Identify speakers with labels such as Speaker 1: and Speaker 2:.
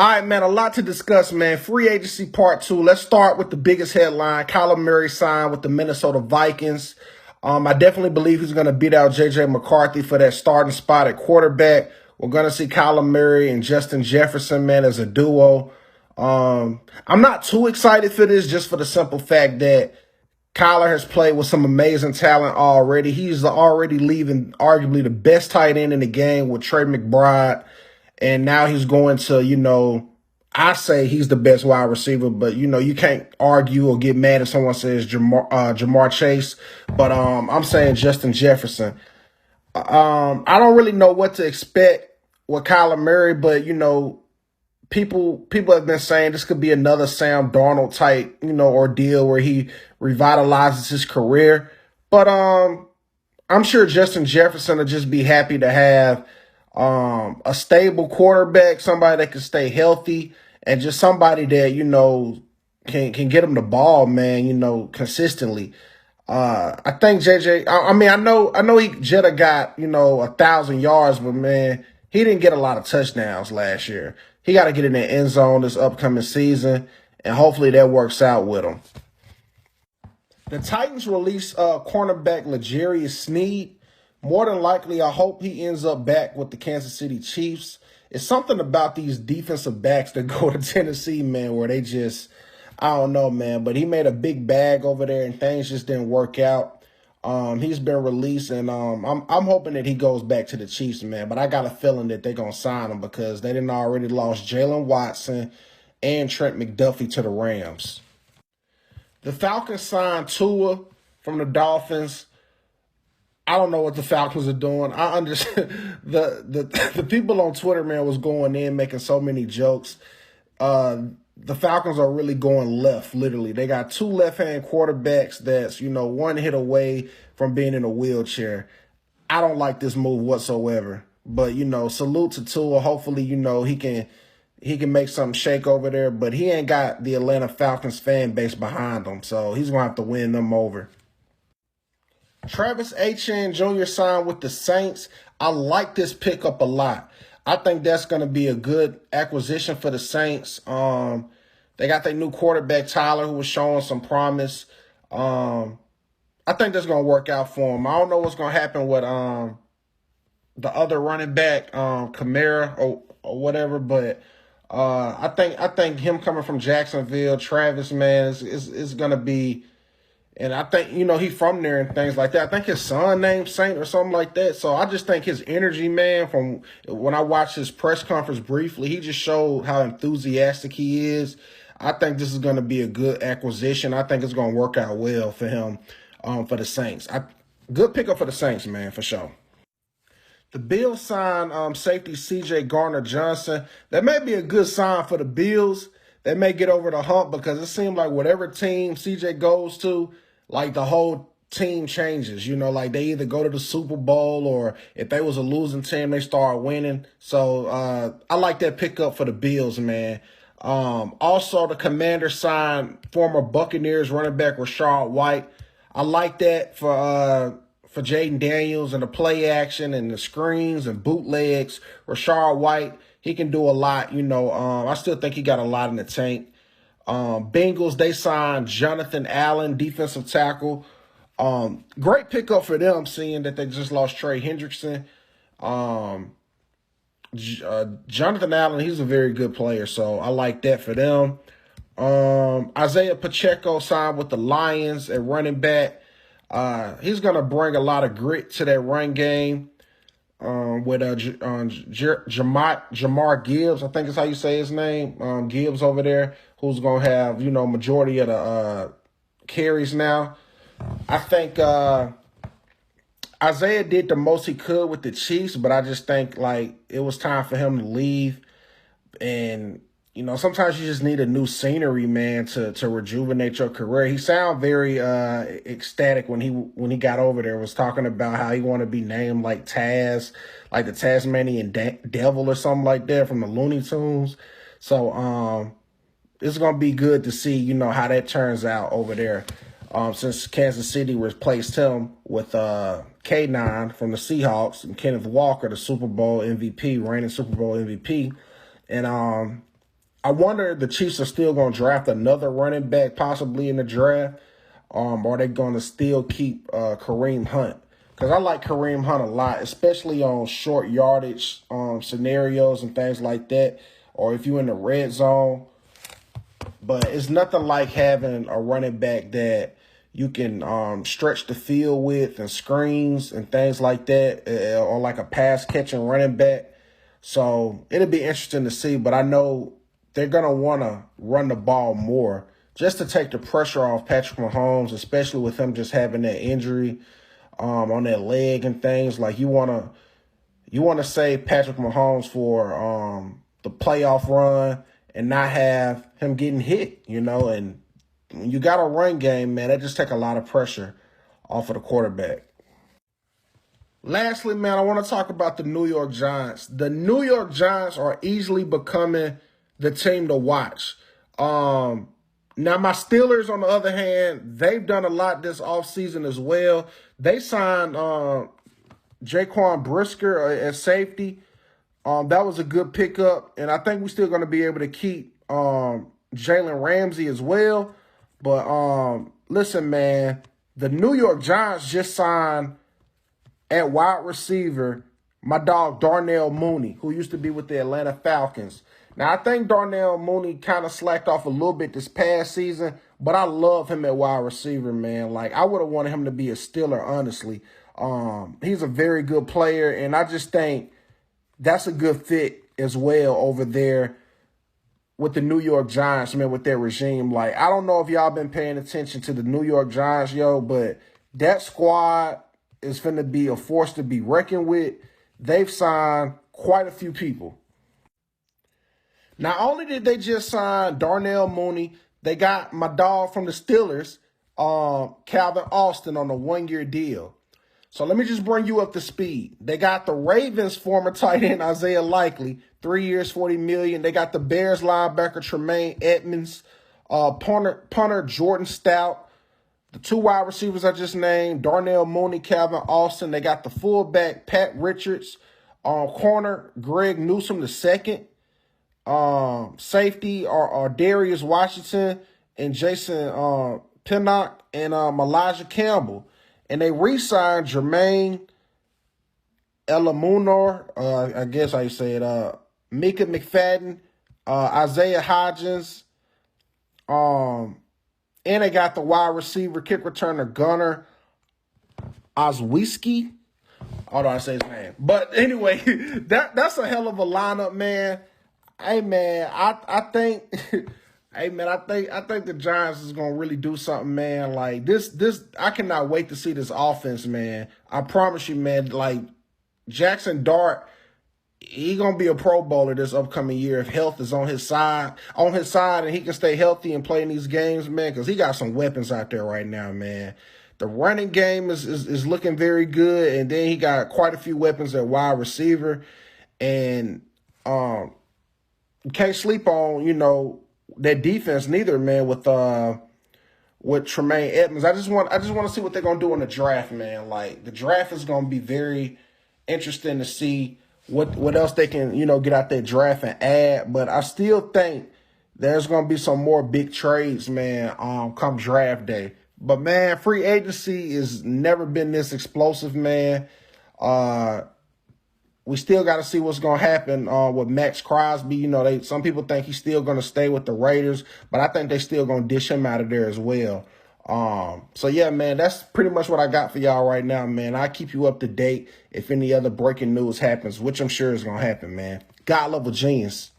Speaker 1: All right, man, a lot to discuss, man. Free agency part two. Let's start with the biggest headline. Kyler Murray signed with the Minnesota Vikings. I definitely believe he's going to beat out J.J. McCarthy for that starting spot at quarterback. We're going to see Kyler Murray and Justin Jefferson, man, as a duo. I'm not too excited for this just for the simple fact that Kyler has played with some amazing talent already. He's already leaving arguably the best tight end in the game with Trey McBride. And now he's going to, I say he's the best wide receiver, but, you can't argue or get mad if someone says Jamar Chase. But I'm saying Justin Jefferson. I don't really know what to expect with Kyler Murray, but, people have been saying this could be another Sam Darnold type, ordeal where he revitalizes his career. But I'm sure Justin Jefferson will just be happy to have a stable quarterback, somebody that can stay healthy, and just somebody that, can get him the ball, man, consistently. I think JJ, I know he Jetta got, 1,000 yards, but man, he didn't get a lot of touchdowns last year. He got to get in the end zone this upcoming season, and hopefully that works out with him. The Titans released cornerback L'Jarius Sneed. More than likely, I hope he ends up back with the Kansas City Chiefs. It's something about these defensive backs that go to Tennessee, man, where they just, I don't know, man. But he made a big bag over there, and things just didn't work out. He's been released, and I'm hoping that he goes back to the Chiefs, man. But I got a feeling that they're going to sign him because they didn't already lost Jalen Watson and Trent McDuffie to the Rams. The Falcons signed Tua from the Dolphins. I don't know what the Falcons are doing. I understand the people on Twitter, man, was going in making so many jokes. The Falcons are really going left, literally. They got two left-hand quarterbacks that's, one hit away from being in a wheelchair. I don't like this move whatsoever. But, salute to Tua. Hopefully, he can make something shake over there. But he ain't got the Atlanta Falcons fan base behind him. So he's going to have to win them over. Travis Etienne Jr. signed with the Saints. I like this pickup a lot. I think that's going to be a good acquisition for the Saints. They got their new quarterback, Tyler, who was showing some promise. I think that's going to work out for him. I don't know what's going to happen with the other running back, Kamara or whatever, but I think him coming from Jacksonville, Travis, man, is going to be. And I think, he's from there and things like that. I think his son named Saint or something like that. So I just think his energy, man, from when I watched his press conference briefly, he just showed how enthusiastic he is. I think this is going to be a good acquisition. I think it's going to work out well for him, for the Saints. Good pickup for the Saints, man, for sure. The Bills signed safety C.J. Gardner Johnson. That may be a good sign for the Bills. They may get over the hump because it seems like whatever team CJ goes to, like the whole team changes. Like they either go to the Super Bowl or if they was a losing team, they start winning. So I like that pickup for the Bills, man. Also, the Commanders signed former Buccaneers running back Rachaad White. I like that for Jaden Daniels and the play action and the screens and bootlegs. Rachaad White, he can do a lot, I still think he got a lot in the tank. Bengals, they signed Jonathan Allen, defensive tackle. Great pickup for them, seeing that they just lost Trey Hendrickson. Jonathan Allen, he's a very good player, so I like that for them. Isiah Pacheco signed with the Lions at running back. He's going to bring a lot of grit to that run game. With Jamar Gibbs, I think is how you say his name, Gibbs over there, who's going to have, majority of the carries now. I think Isaiah did the most he could with the Chiefs, but I just think, it was time for him to leave. And, sometimes you just need a new scenery, man, to rejuvenate your career. He sounded very ecstatic when he got over there, was talking about how he wanted to be named like Taz, like the Tasmanian Devil or something like that from the Looney Tunes. So it's going to be good to see, how that turns out over there. Since Kansas City replaced him with K9 from the Seahawks and Kenneth Walker, the Super Bowl MVP, reigning Super Bowl MVP. And I wonder if the Chiefs are still going to draft another running back possibly in the draft. Or are they going to still keep Kareem Hunt? Because I like Kareem Hunt a lot, especially on short yardage scenarios and things like that, or if you're in the red zone. But it's nothing like having a running back that you can stretch the field with and screens and things like that, or like a pass-catching running back. So it'll be interesting to see, but I know they're going to want to run the ball more just to take the pressure off Patrick Mahomes, especially with him just having that injury on that leg and things. Like you want to save Patrick Mahomes for the playoff run and not have him getting hit, and when you got a run game, man, that just take a lot of pressure off of the quarterback. Lastly, man, I want to talk about the New York Giants. The New York Giants are easily becoming the team to watch. Now, my Steelers, on the other hand, they've done a lot this offseason as well. They signed Jaquan Brisker at safety. That was a good pickup, and I think we're still going to be able to keep Jalen Ramsey as well. But listen, man, the New York Giants just signed at wide receiver my dog Darnell Mooney, who used to be with the Atlanta Falcons. Now, I think Darnell Mooney kind of slacked off a little bit this past season, but I love him at wide receiver, man. Like, I would have wanted him to be a Steeler, honestly. He's a very good player, and I just think that's a good fit as well over there with the New York Giants, man, with their regime. Like, I don't know if y'all been paying attention to the New York Giants, but that squad is going to be a force to be reckoned with. They've signed quite a few people. Not only did they just sign Darnell Mooney, they got my dog from the Steelers, Calvin Austin, on a one-year deal. So let me just bring you up to speed. They got the Ravens former tight end Isaiah Likely, 3 years, $40 million. They got the Bears linebacker Tremaine Edmunds, punter Jordan Stout, the two wide receivers I just named, Darnell Mooney, Calvin Austin. They got the fullback Pat Richards, corner Greg Newsome II, safety are Darius Washington and Jason Pinnock and Elijah Campbell. And they re-signed Jermaine Elamunor, I guess how you say it, Mika McFadden, Isaiah Hodgins, and they got the wide receiver, kick returner Gunnar Oswiecki. How do I say his name? But anyway, that's a hell of a lineup, man. Hey, man, I think hey, man, I think the Giants is gonna really do something, man. Like this I cannot wait to see this offense, man. I promise you, man. Like Jackson Dart, he gonna be a Pro Bowler this upcoming year if health is on his side, and he can stay healthy and play in these games, man. Because he got some weapons out there right now, man. The running game is looking very good, and then he got quite a few weapons at wide receiver, and you can't sleep on, that defense neither, man, with Tremaine Edmunds. I just want to see what they're gonna do in the draft, man. Like the draft is gonna be very interesting to see what else they can, get out that draft and add. But I still think there's gonna be some more big trades, man, come draft day. But man, free agency has never been this explosive, man. We still got to see what's going to happen with Max Crosby. Some people think he's still going to stay with the Raiders, but I think they still going to dish him out of there as well. So, yeah, man, that's pretty much what I got for y'all right now, man. I'll keep you up to date if any other breaking news happens, which I'm sure is going to happen, man. God love a genius.